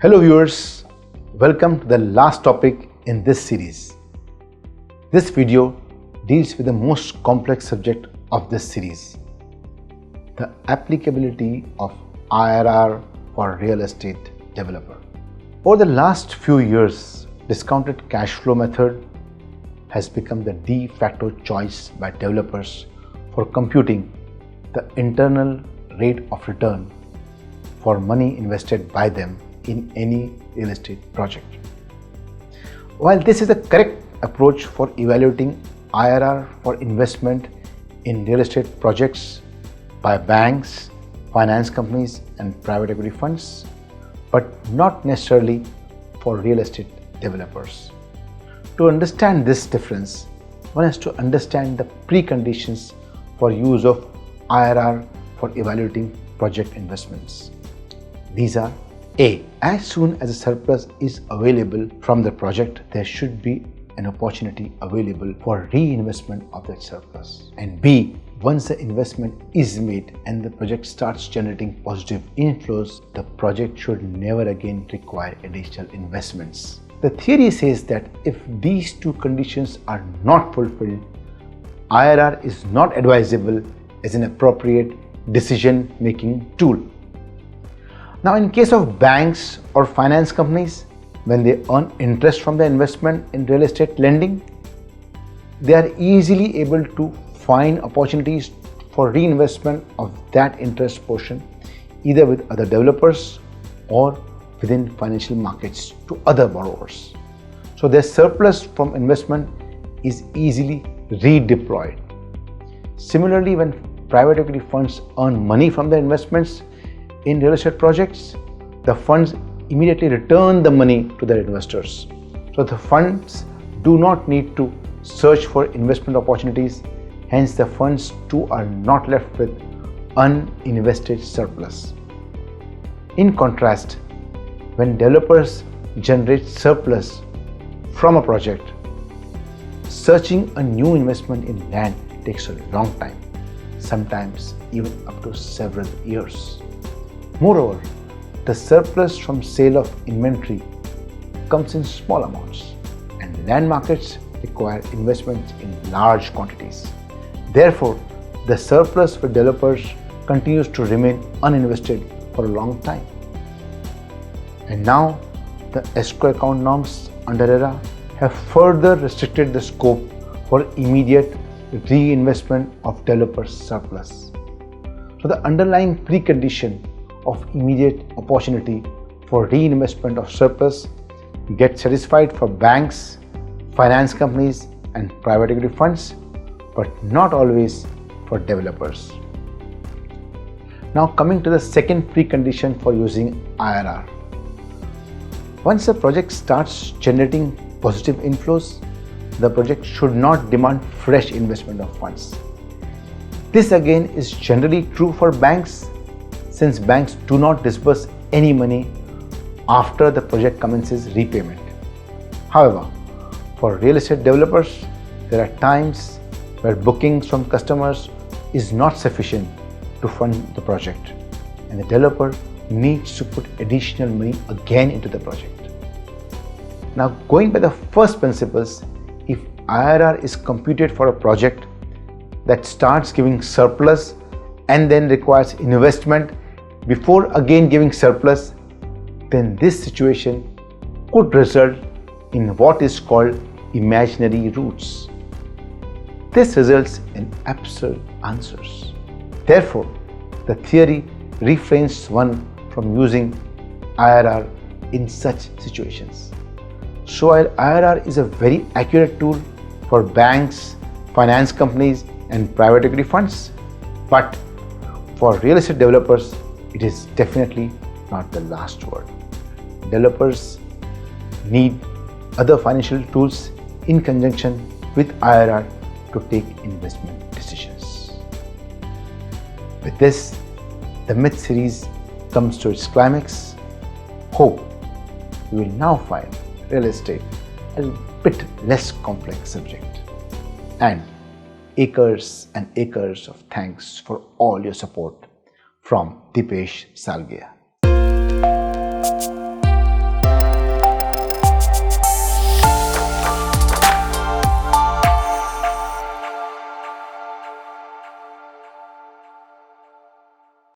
Hello viewers, welcome to the last topic in this series. This video deals with the most complex subject of this series, the applicability of IRR for real estate developer. Over the last few years, discounted cash flow method has become the de facto choice by developers for computing the internal rate of return for money invested by them in any real estate project. While this is the correct approach for evaluating IRR for investment in real estate projects by banks, finance companies and private equity funds, but not necessarily for real estate developers. To understand this difference, one has to understand the preconditions for use of IRR for evaluating project investments. These are: A. As soon as a surplus is available from the project, there should be an opportunity available for reinvestment of that surplus. And B. Once the investment is made and the project starts generating positive inflows, the project should never again require additional investments. The theory says that if these two conditions are not fulfilled, IRR is not advisable as an appropriate decision-making tool. Now, in case of banks or finance companies, when they earn interest from the investment in real estate lending, they are easily able to find opportunities for reinvestment of that interest portion either with other developers or within financial markets to other borrowers. So their surplus from investment is easily redeployed. Similarly, when private equity funds earn money from their investments in real estate projects, the funds immediately return the money to their investors. So the funds do not need to search for investment opportunities, hence the funds too are not left with uninvested surplus. In contrast, when developers generate surplus from a project, searching a new investment in land takes a long time, sometimes even up to several years. Moreover, the surplus from sale of inventory comes in small amounts, and land markets require investments in large quantities. Therefore, the surplus for developers continues to remain uninvested for a long time. And now, the escrow account norms under IRERA have further restricted the scope for immediate reinvestment of developers' surplus. So the underlying precondition of immediate opportunity for reinvestment of surplus gets satisfied for banks, finance companies and private equity funds, but not always for developers. Now coming to the second precondition for using IRR. Once a project starts generating positive inflows, the project should not demand fresh investment of funds. This again is generally true for banks, since banks do not disburse any money after the project commences repayment. However, for real estate developers, there are times where bookings from customers is not sufficient to fund the project, and the developer needs to put additional money again into the project. Now, going by the first principles, if IRR is computed for a project that starts giving surplus and then requires investment before again giving surplus, then this situation could result in what is called imaginary roots. This results in absurd answers. Therefore, the theory refrains one from using IRR in such situations. So while IRR is a very accurate tool for banks, finance companies and private equity funds, but for real estate developers, it is definitely not the last word. Developers need other financial tools in conjunction with IRR to take investment decisions. With this, the myth series comes to its climax. Hope you will now find real estate a bit less complex subject. And acres and acres of thanks for all your support from Dipesh Salgia.